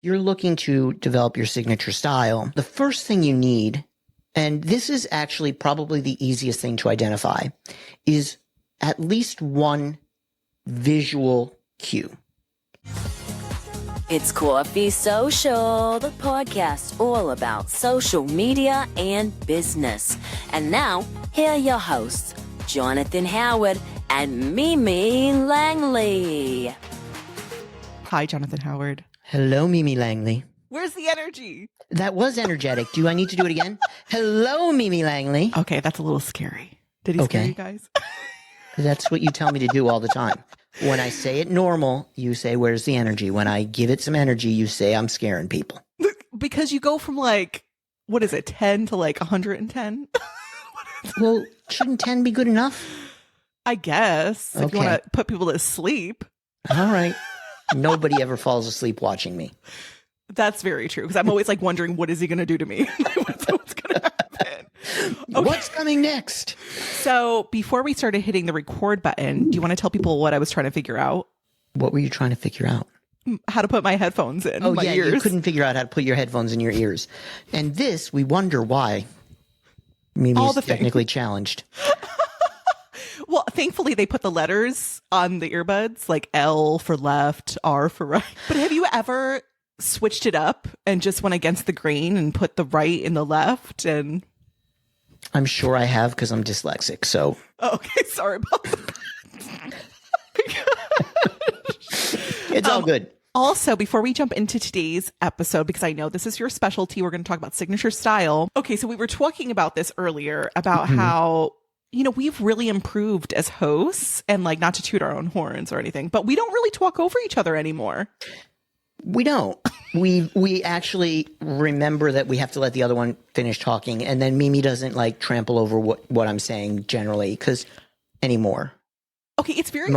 You're looking to develop your signature style. The first thing you need, and this is actually probably the easiest thing to identify, is at least one visual cue. It's Coffee Social, the podcast all about social media and business. And now, here are your hosts, Jonathan Howard and Mimi Langley. Hi, Jonathan Howard. Hello, Mimi Langley. Where's the energy? That was energetic. Do I need to do it again? Hello, Mimi Langley. Okay, that's a little scary. Did he scare you guys? That's what you tell me to do all the time. When I say it normal, you say, where's the energy? When I give it some energy, you say, I'm scaring people. Because you go from like, what is it, 10 to like 110? Well, shouldn't 10 be good enough? I guess. If you want to put people to sleep. All right. Nobody ever falls asleep watching me. That's very true. Because I'm always like wondering, what is he going to do to me? What's going to happen? Okay. What's coming next? So before we started hitting the record button, do you want to tell people what I was trying to figure out? What were you trying to figure out? How to put my headphones in my ears. You couldn't figure out how to put your headphones in your ears. And this, we wonder why Mimi is technically challenged. Well, thankfully, they put the letters on the earbuds, like L for left, R for right. But have you ever switched it up and just went against the grain and put the right in the left? And I'm sure I have because I'm dyslexic. So okay, sorry about that. It's all good. Also, before we jump into today's episode, because I know this is your specialty, we're going to talk about signature style. Okay, so we were talking about this earlier about how, you know, we've really improved as hosts, and like, not to toot our own horns or anything, but we don't really talk over each other anymore. We don't. We actually remember that we have to let the other one finish talking, and then Mimi doesn't like trample over what I'm saying generally because anymore. Okay, it's very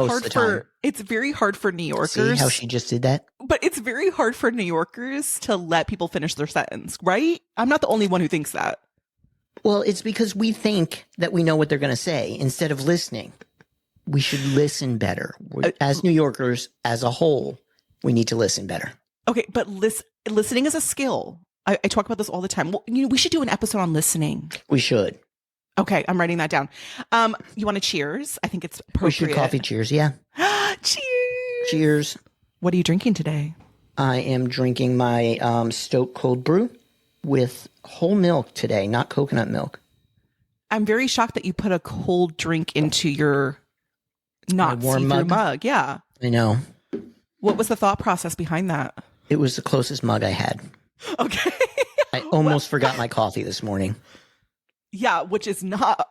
hard for New Yorkers. See how she just did that? But it's very hard for New Yorkers to let people finish their sentence, right? I'm not the only one who thinks that. Well, it's because we think that we know what they're going to say instead of listening. We should listen better. As New Yorkers, as a whole, we need to listen better. Okay, but listening is a skill. I talk about this all the time. Well, you know, we should do an episode on listening. We should. Okay, I'm writing that down. You want to cheers? I think it's appropriate. We should coffee cheers, yeah. Cheers! Cheers. What are you drinking today? I am drinking my Stoke cold brew with whole milk today, not coconut milk. I'm very shocked that you put a cold drink into your not see-through mug. Yeah. I know. What was the thought process behind that? It was the closest mug I had. Okay. I almost forgot my coffee this morning. Yeah, which is not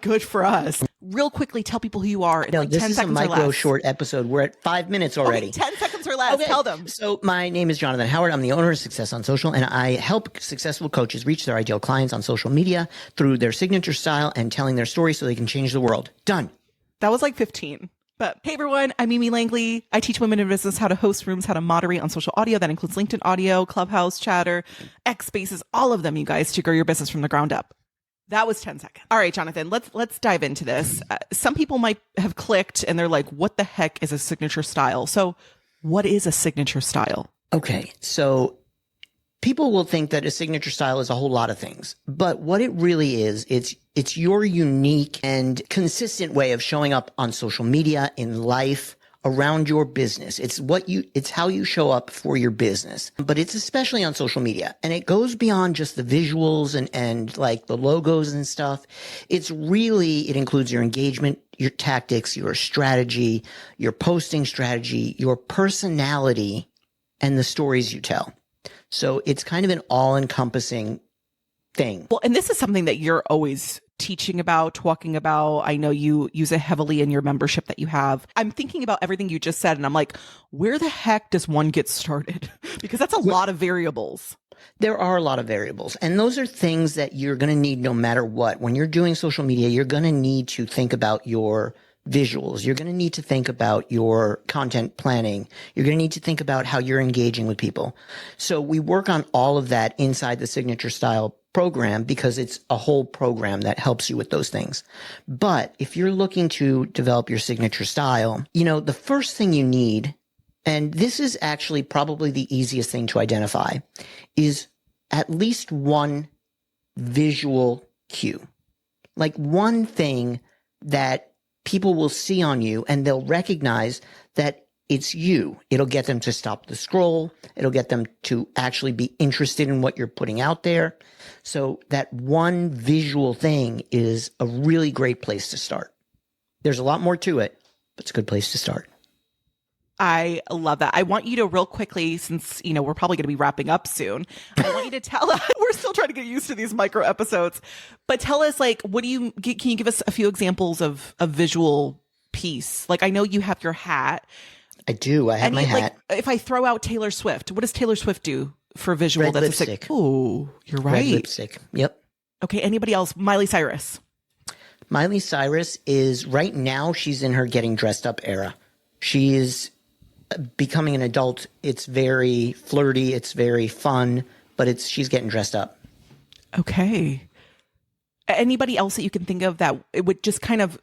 good for us. Real quickly, tell people who you are in like 10 seconds or less. This is a micro short episode. We're at 5 minutes already. Okay, 10 seconds or less. Okay. Tell them. So my name is Jonathan Howard. I'm the owner of Success on Social, and I help successful coaches reach their ideal clients on social media through their signature style and telling their story so they can change the world. Done. That was like 15. But hey, everyone, I'm Mimi Langley. I teach women in business how to host rooms, how to moderate on social audio. That includes LinkedIn audio, Clubhouse, Chatter, X Spaces, all of them, you guys, to grow your business from the ground up. That was 10 seconds. All right, Jonathan, let's dive into this. Some people might have clicked and they're like, what the heck is a signature style? So what is a signature style? Okay, so people will think that a signature style is a whole lot of things, but what it really is, it's your unique and consistent way of showing up on social media, in life, around your business. It's how you show up for your business, but it's especially on social media, and it goes beyond just the visuals and like the logos and stuff. It includes your engagement, your tactics, your strategy, your posting strategy, your personality, and the stories you tell. So it's kind of an all-encompassing thing. Well, and this is something that you're always teaching about, talking about. I know you use it heavily in your membership that you have. I'm thinking about everything you just said, and I'm like, where the heck does one get started? Because that's a lot of variables. There are a lot of variables, and those are things that you're going to need no matter what. When you're doing social media, you're going to need to think about your visuals. You're going to need to think about your content planning. You're going to need to think about how you're engaging with people. So we work on all of that inside the Signature Style program because it's a whole program that helps you with those things. But if you're looking to develop your signature style, the first thing you need, And this is actually probably the easiest thing to identify, is at least one visual cue. Like one thing that people will see on you and they'll recognize that it's you. It'll get them to stop the scroll. It'll get them to actually be interested in what you're putting out there. So that one visual thing is a really great place to start. There's a lot more to it, but it's a good place to start. I love that. I want you to real quickly, since, we're probably going to be wrapping up soon. I want you to tell us, we're still trying to get used to these micro episodes, but tell us, like, can you give us a few examples of a visual piece? Like, I know you have your hat. I do. I have my hat. Like, if I throw out Taylor Swift, what does Taylor Swift do for visual? Red lipstick. Oh, you're right. Red lipstick. Yep. Okay. Anybody else? Miley Cyrus. Miley Cyrus is, right now, she's in her getting dressed up era. She is becoming an adult. It's very flirty. It's very fun, but she's getting dressed up. Okay. Anybody else that you can think of that it would just kind of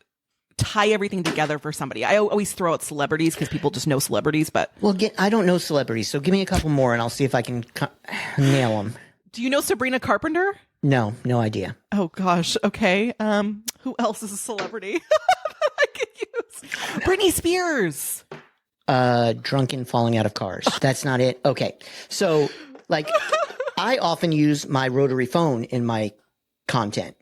tie everything together for somebody? I always throw out celebrities because people just know celebrities, but. Well, I don't know celebrities, so give me a couple more and I'll see if I can nail them. Do you know Sabrina Carpenter? No idea. Oh gosh. Okay. Who else is a celebrity I could use? Britney Spears. Drunken falling out of cars. That's not it. Okay. So, like, I often use my rotary phone in my content,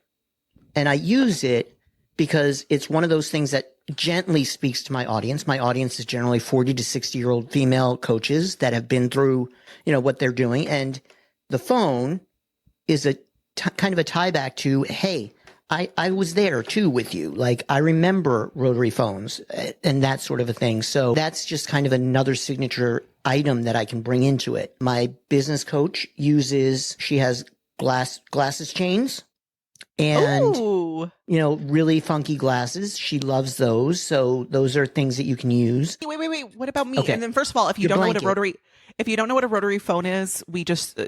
and I use it because it's one of those things that gently speaks to my audience. My audience is generally 40 to 60-year-old female coaches that have been through, what they're doing. And the phone is a kind of a tie back to, hey, I was there too with you. Like, I remember rotary phones and that sort of a thing. So that's just kind of another signature item that I can bring into it. My business coach she has glasses chains and, really funky glasses. She loves those. So those are things that you can use. Wait. What about me? Okay. And then first of all, if you don't know what a rotary phone is,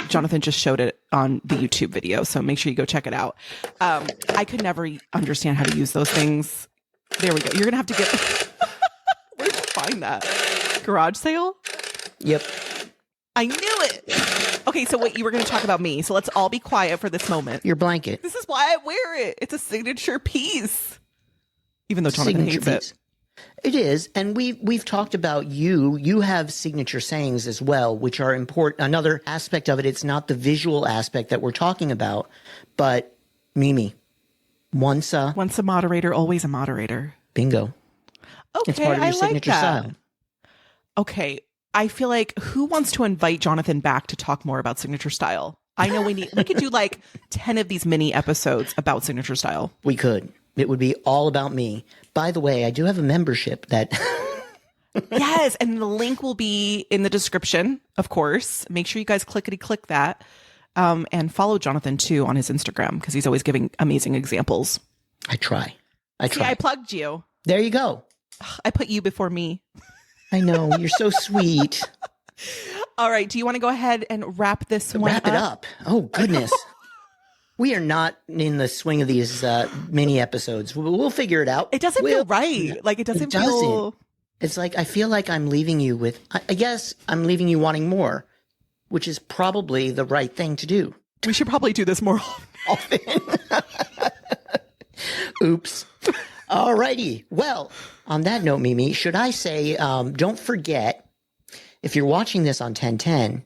Jonathan just showed it on the YouTube video. So make sure you go check it out. I could never understand how to use those things. There we go. You're going to have to get, where did you find that? Garage sale? Yep. I knew it. Okay. So wait, you were going to talk about me. So let's all be quiet for this moment. Your blanket. This is why I wear it. It's a signature piece. Even though Jonathan hates it. It is. And we've talked about you have signature sayings as well, which are important. Another aspect of it, it's not the visual aspect that we're talking about, but Mimi, once a moderator, always a moderator. Bingo. Okay, it's part of your signature style. Okay. I feel like, who wants to invite Jonathan back to talk more about signature style? I know we could do like 10 of these mini episodes about signature style. We could. It would be all about me. By the way, I do have a membership that. Yes. And the link will be in the description, of course. Make sure you guys click that. And follow Jonathan too on his Instagram, because he's always giving amazing examples. I try. See, I plugged you. There you go. I put you before me. I know. You're so sweet. All right. Do you want to go ahead and wrap this one up? Wrap it up. Oh, goodness. We are not in the swing of these mini episodes. We'll figure it out. It doesn't feel right. Like, it doesn't feel. It's like, I feel like I'm leaving you with, I guess I'm leaving you wanting more, which is probably the right thing to do. We should probably do this more often. Oops. All righty. Well, on that note, Mimi, should I say, don't forget, if you're watching this on 1010,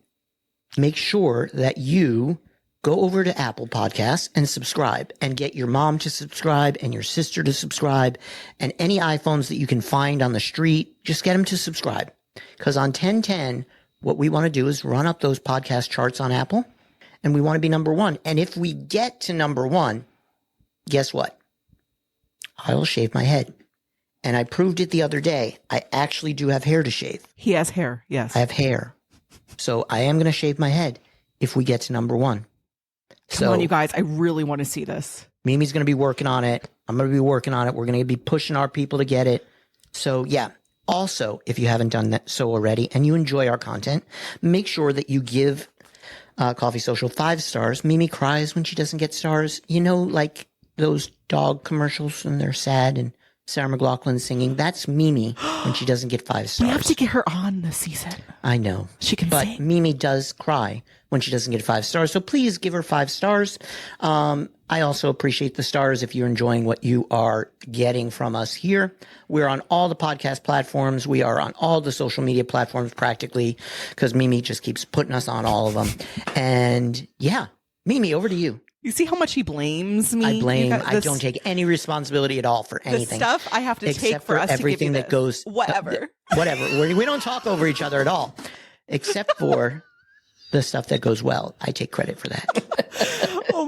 make sure that you go over to Apple Podcasts and subscribe, and get your mom to subscribe and your sister to subscribe, and any iPhones that you can find on the street, just get them to subscribe. Because on 1010, what we want to do is run up those podcast charts on Apple, and we want to be number one. And if we get to number one, guess what? I'll shave my head. And I proved it the other day. I actually do have hair to shave. He has hair, yes. I have hair. So I am going to shave my head if we get to number one. Come on, you guys. I really want to see this. Mimi's going to be working on it. I'm going to be working on it. We're going to be pushing our people to get it. So, yeah. Also, if you haven't done that so already and you enjoy our content, make sure that you give Coffee Social 5 stars. Mimi cries when she doesn't get stars. You know, like those dog commercials, and they're sad and Sarah McLachlan singing. That's Mimi when she doesn't get 5 stars. We have to get her on this season. I know. She can but sing. Mimi does cry when she doesn't get 5 stars. So please give her 5 stars. I also appreciate the stars if you're enjoying what you are getting from us here. We're on all the podcast platforms. We are on all the social media platforms practically because Mimi just keeps putting us on all of them. And yeah, Mimi, over to you. You see how much he blames me? I blame. I don't take any responsibility at all for anything. The stuff I have to take for us everything to give you that goes. whatever. Whatever. We don't talk over each other at all, except for the stuff that goes well. I take credit for that.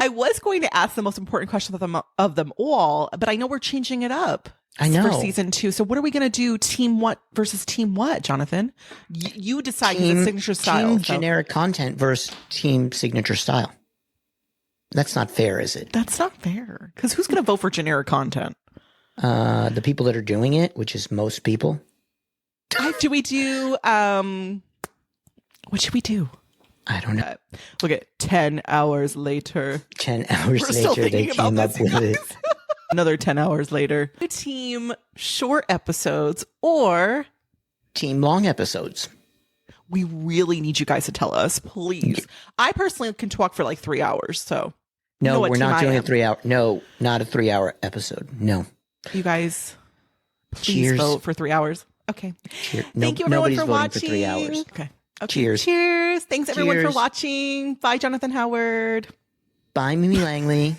I was going to ask the most important question of them all, but I know we're changing it up. I know. For season 2. So what are we going to do? Team what versus team what, Jonathan? You decide the signature style. Team generic content versus team signature style. That's not fair, is it? That's not fair. Because who's going to vote for generic content? The people that are doing it, which is most people. Do we do, what should we do? I don't know. Look at 10 hours later. 10 hours We're still later, they thinking about came up this, with guys. it. Another 10 hours later. Team short episodes or Team long episodes. we really need you guys to tell us, please. I personally can talk for like 3 hours, so. No, you know we're not doing a a 3 hour. No, not a 3 hour episode. No. You guys, please Cheers. vote for 3 hours. Okay. Cheers. Thank you everyone nobody's for voting watching. for 3 hours. Okay. Cheers. Cheers. Thanks everyone for Cheers. watching. Bye, Jonathan Howard. Bye, Mimi Langley.